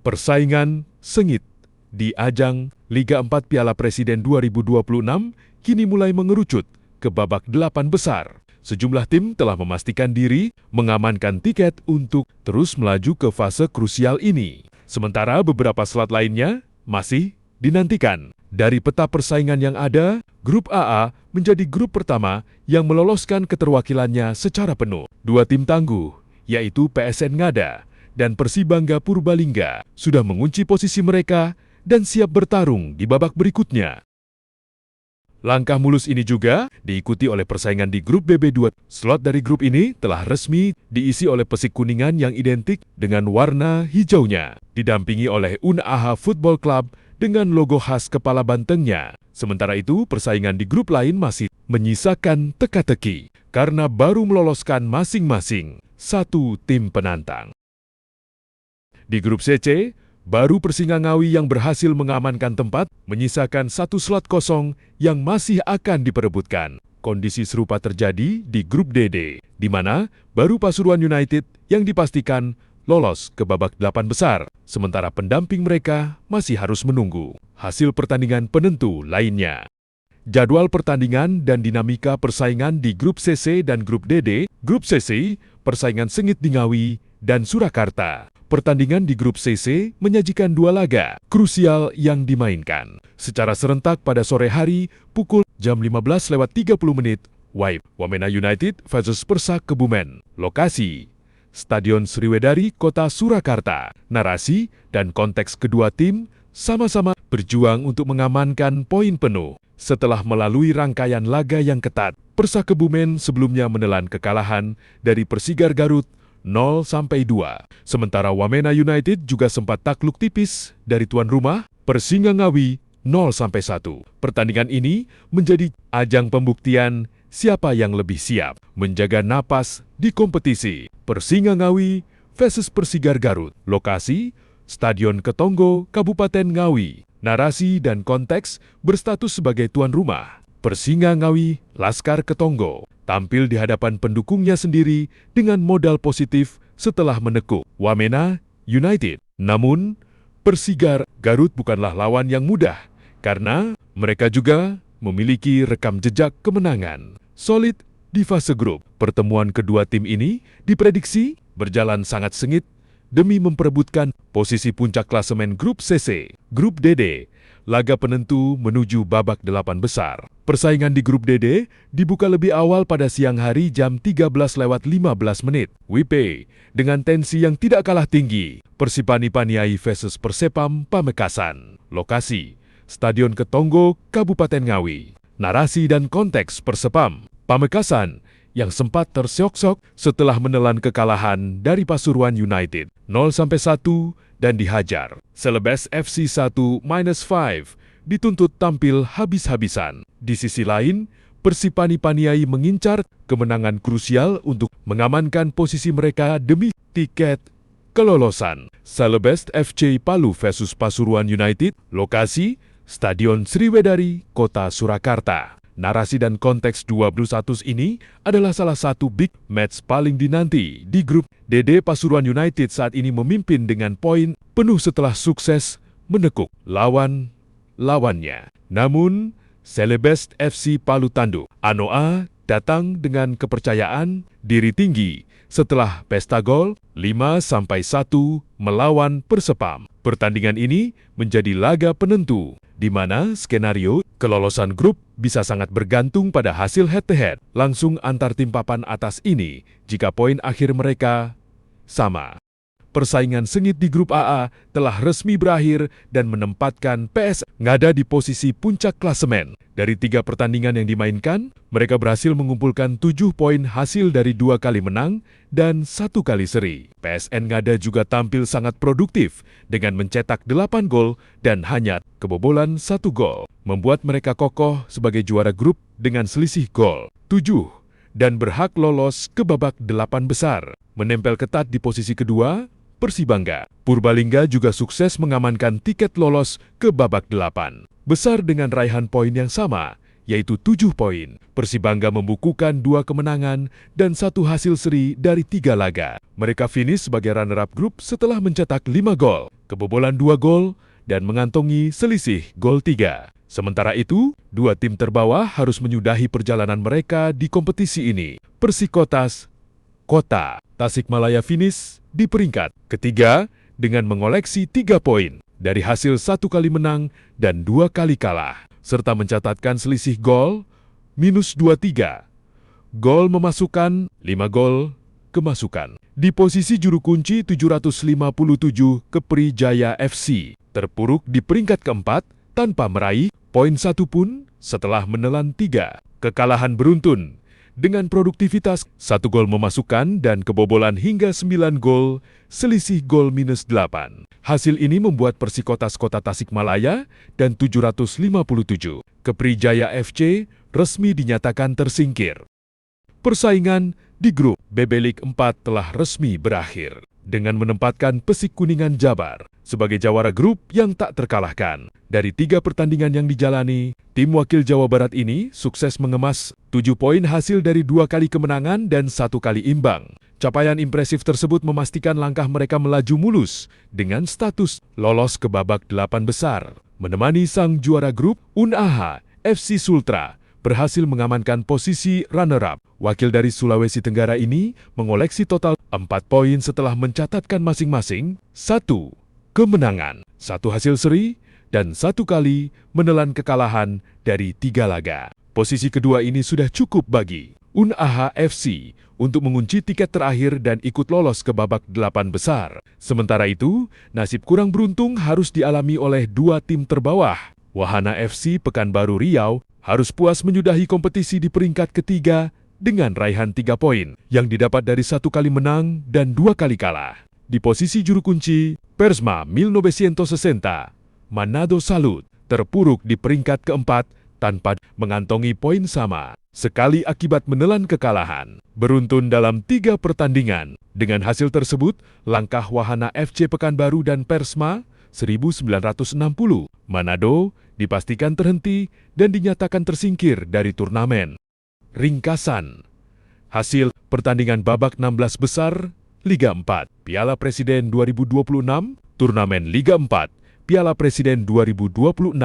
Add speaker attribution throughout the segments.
Speaker 1: Persaingan sengit di ajang Liga 4 Piala Presiden 2026 kini mulai mengerucut ke babak 8 besar. Sejumlah tim telah memastikan diri mengamankan tiket untuk terus melaju ke fase krusial ini. Sementara beberapa slot lainnya masih dinantikan. Dari peta persaingan yang ada, Grup AA menjadi grup pertama yang meloloskan keterwakilannya secara penuh. Dua tim tangguh, yaitu PSN Ngada dan Persibangga Purbalingga, sudah mengunci posisi mereka dan siap bertarung di babak berikutnya. Langkah mulus ini juga diikuti oleh persaingan di grup BB2. Slot dari grup ini telah resmi diisi oleh Persik Kuningan yang identik dengan warna hijaunya, didampingi oleh Unaha Football Club dengan logo khas kepala bantengnya. Sementara itu, persaingan di grup lain masih menyisakan teka-teki karena baru meloloskan masing-masing satu tim penantang. Di grup CC, baru Persingangawi yang berhasil mengamankan tempat, menyisakan satu slot kosong yang masih akan diperebutkan. Kondisi serupa terjadi di grup DD, di mana baru Pasuruan United yang dipastikan lolos ke babak 8 besar, sementara pendamping mereka masih harus menunggu hasil pertandingan penentu lainnya. Jadwal pertandingan dan dinamika persaingan di grup CC dan grup DD. Grup CC, persaingan sengit di Ngawi dan Surakarta. Pertandingan di grup CC menyajikan dua laga krusial yang dimainkan secara serentak pada sore hari pukul jam 15.30 WIB. Wamena United versus Persa Kebumen. Lokasi Stadion Sriwedari, Kota Surakarta. Narasi dan konteks kedua tim sama-sama berjuang untuk mengamankan poin penuh. Setelah melalui rangkaian laga yang ketat, Persa Kebumen sebelumnya menelan kekalahan dari Persigar Garut 0-2. Sementara Wamena United juga sempat takluk tipis dari tuan rumah Persinggangawi 0-1. Pertandingan ini menjadi ajang pembuktian siapa yang lebih siap menjaga napas di kompetisi. Persinggangawi versus Persigar Garut. Lokasi Stadion Ketonggo, Kabupaten Ngawi. Narasi dan konteks berstatus sebagai tuan rumah. Persinggangawi Laskar Ketonggo tampil di hadapan pendukungnya sendiri dengan modal positif setelah menekuk Wamena United. Namun, Persigar Garut bukanlah lawan yang mudah karena mereka juga memiliki rekam jejak kemenangan solid di fase grup. Pertemuan kedua tim ini diprediksi berjalan sangat sengit demi memperebutkan posisi puncak klasemen grup CC. Grup DD, laga penentu menuju babak 8 besar. Persaingan di grup DD dibuka lebih awal pada siang hari jam 13.15 WIB dengan tensi yang tidak kalah tinggi. Persipani Paniai versus Persepam Pamekasan. Lokasi Stadion Ketonggo, Kabupaten Ngawi. Narasi dan konteks Persepam Pamekasan yang sempat tersyok-syok setelah menelan kekalahan dari Pasuruan United 0-1 dan dihajar. Celebes FC 1-5 dituntut tampil habis-habisan. Di sisi lain, Persipani Paniai mengincar kemenangan krusial untuk mengamankan posisi mereka demi tiket kelolosan. Celebes FC Palu versus Pasuruan United. Lokasi Stadion Sriwedari, Kota Surakarta. Narasi dan konteks dua Blues Status ini adalah salah satu big match paling dinanti di grup DD. Pasuruan United saat ini memimpin dengan poin penuh setelah sukses menekuk lawannya. Namun, Celebes FC Palu tanduk. Anoa datang dengan kepercayaan diri tinggi setelah pesta gol 5-1 melawan Persepam. Pertandingan ini menjadi laga penentu, di mana skenario kelolosan grup bisa sangat bergantung pada hasil head-to-head langsung antar tim papan atas ini jika poin akhir mereka sama. Persaingan sengit di grup AA telah resmi berakhir dan menempatkan PS Ngada di posisi puncak klasemen. Dari 3 pertandingan yang dimainkan, mereka berhasil mengumpulkan 7 poin hasil dari 2 kali menang dan 1 kali seri. PSN Ngada juga tampil sangat produktif dengan mencetak 8 gol dan hanya kebobolan 1 gol, membuat mereka kokoh sebagai juara grup dengan selisih gol 7 dan berhak lolos ke babak 8 besar. Menempel ketat di posisi kedua, Persibangga. Purbalingga juga sukses mengamankan tiket lolos ke babak 8 besar dengan raihan poin yang sama, yaitu 7 poin. Persibangga membukukan 2 kemenangan dan 1 hasil seri dari 3 laga. Mereka finish sebagai runner-up grup setelah mencetak 5 gol, kebobolan 2 gol, dan mengantongi selisih gol 3. Sementara itu, 2 tim terbawah harus menyudahi perjalanan mereka di kompetisi ini. Persikotas Kota Tasikmalaya finish di peringkat ketiga dengan mengoleksi 3 poin dari hasil 1 kali menang dan 2 kali kalah, serta mencatatkan selisih gol minus 23. Gol memasukkan, 5 gol kemasukan. Di posisi juru kunci 757 Kepri Jaya FC, terpuruk di peringkat keempat tanpa meraih poin 1 pun setelah menelan 3 kekalahan beruntun. Dengan produktivitas 1 gol memasukkan dan kebobolan hingga 9 gol, selisih gol minus 8. Hasil ini membuat Persikotas Kota Tasikmalaya dan 757 Kepri Jaya FC resmi dinyatakan tersingkir. Persaingan di grup BB Lig 4 telah resmi berakhir dengan menempatkan Persik Kuningan Jabar sebagai jawara grup yang tak terkalahkan. Dari 3 pertandingan yang dijalani, tim wakil Jawa Barat ini sukses mengemas 7 poin hasil dari 2 kali kemenangan dan 1 kali imbang. Capaian impresif tersebut memastikan langkah mereka melaju mulus dengan status lolos ke babak 8 besar. Menemani sang juara grup, Unaha FC Sultra berhasil mengamankan posisi runner-up. Wakil dari Sulawesi Tenggara ini mengoleksi total 4 poin setelah mencatatkan masing-masing 1 kemenangan, 1 hasil seri, dan 1 kali menelan kekalahan dari 3 laga. Posisi kedua ini sudah cukup bagi Unaha FC untuk mengunci tiket terakhir dan ikut lolos ke babak 8 besar. Sementara itu, nasib kurang beruntung harus dialami oleh 2 tim terbawah. Wahana FC Pekanbaru Riau harus puas menyudahi kompetisi di peringkat ketiga dengan raihan 3 poin yang didapat dari 1 kali menang dan 2 kali kalah. Di posisi juru kunci, Persma 1960 Manado Salud terpuruk di peringkat keempat tanpa mengantongi poin sama sekali akibat menelan kekalahan beruntun dalam 3 pertandingan. Dengan hasil tersebut, langkah Wahana FC Pekanbaru dan Persma 1960 Manado dipastikan terhenti dan dinyatakan tersingkir dari turnamen. Ringkasan hasil pertandingan babak 16 besar Liga 4 Piala Presiden 2026, Turnamen Liga 4 Piala Presiden 2026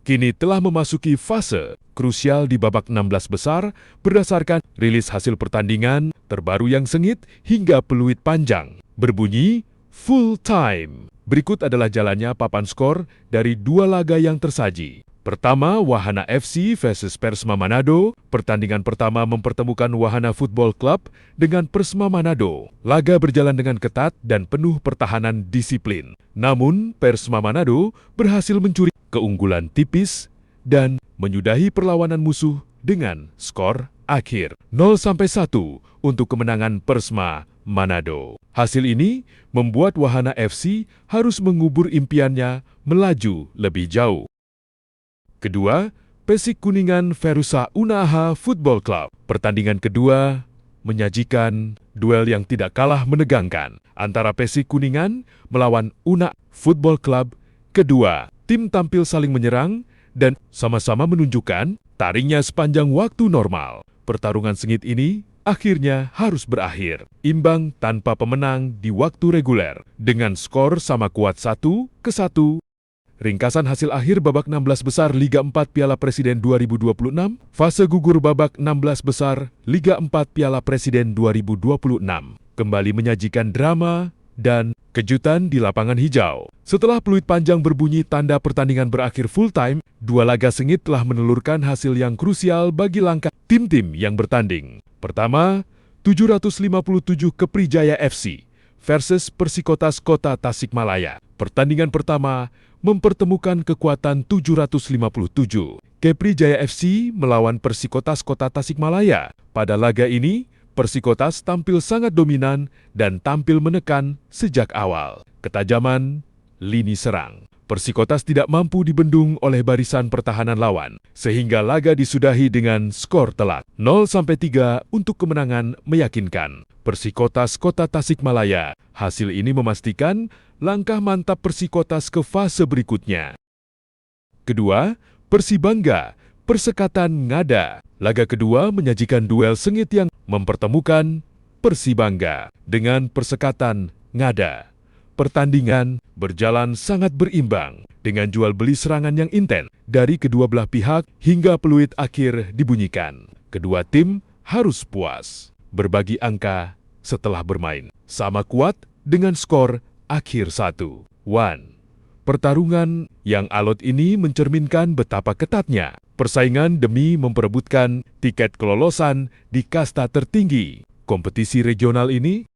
Speaker 1: kini telah memasuki fase krusial di babak 16 besar berdasarkan rilis hasil pertandingan terbaru yang sengit hingga peluit panjang berbunyi full time. Berikut adalah jalannya papan skor dari 2 laga yang tersaji. Pertama, Wahana FC versus Persma Manado. Pertandingan pertama mempertemukan Wahana Football Club dengan Persma Manado. Laga berjalan dengan ketat dan penuh pertahanan disiplin. Namun, Persma Manado berhasil mencuri keunggulan tipis dan menyudahi perlawanan musuh dengan skor akhir 0-1 untuk kemenangan Persma Manado. Hasil ini membuat Wahana FC harus mengubur impiannya melaju lebih jauh. Kedua, Persik Kuningan versus Unaha Football Club. Pertandingan kedua menyajikan duel yang tidak kalah menegangkan antara Persik Kuningan melawan Unaha Football Club. Kedua, tim tampil saling menyerang dan sama-sama menunjukkan taringnya sepanjang waktu normal. Pertarungan sengit ini akhirnya harus berakhir imbang tanpa pemenang di waktu reguler dengan skor sama kuat 1-1. Ringkasan hasil akhir babak 16 besar Liga 4 Piala Presiden 2026, fase gugur babak 16 besar Liga 4 Piala Presiden 2026, kembali menyajikan drama dan kejutan di lapangan hijau. Setelah peluit panjang berbunyi tanda pertandingan berakhir full time, 2 laga sengit telah menelurkan hasil yang krusial bagi langkah tim-tim yang bertanding. Pertama, 757 Kepri Jaya FC versus Persikotas Kota Tasikmalaya. Pertandingan pertama mempertemukan kekuatan 757. Kepri Jaya FC melawan Persikotas Kota Tasikmalaya. Pada laga ini, Persikotas tampil sangat dominan dan tampil menekan sejak awal. Ketajaman lini serang Persikotas tidak mampu dibendung oleh barisan pertahanan lawan, sehingga laga disudahi dengan skor telak 0-3 untuk kemenangan meyakinkan Persikotas Kota Tasikmalaya. Hasil ini memastikan langkah mantap Persikotas ke fase berikutnya. Kedua, Persibangga Persekatan Ngada. Laga kedua menyajikan duel sengit yang mempertemukan Persibangga dengan Persekatan Ngada. Pertandingan berjalan sangat berimbang dengan jual beli serangan yang intens dari kedua belah pihak hingga peluit akhir dibunyikan. Kedua tim harus puas berbagi angka setelah bermain. Sama kuat dengan skor akhir 1-1. Pertarungan yang alot ini mencerminkan betapa ketatnya persaingan demi memperebutkan tiket kelolosan di kasta tertinggi. Kompetisi regional ini